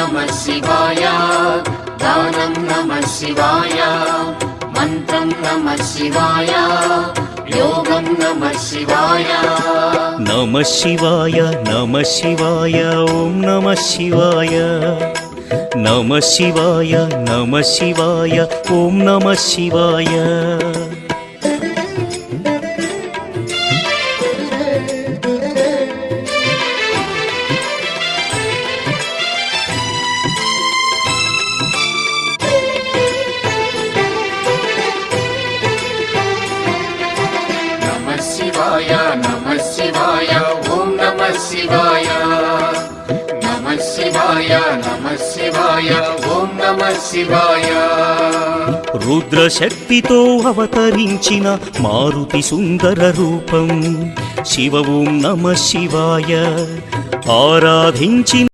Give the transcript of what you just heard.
नमः शिवाय गानं नमः शिवाय मन्त्रं नमः शिवाय योगं नमः शिवाय नमः शिवाय नमः शिवाय ॐ नमः शिवाय नमः शिवाय नमः शिवाय ॐ नमः शिवाय नमः शिवाय ॐ नमः शिवाय नमः शिवाय ॐ नमः शिवाय रुद्रशक्तितो अवतरिंचिन मारुति सुंदर रूपं शिव ॐ नमः शिवाय आराधिंचिन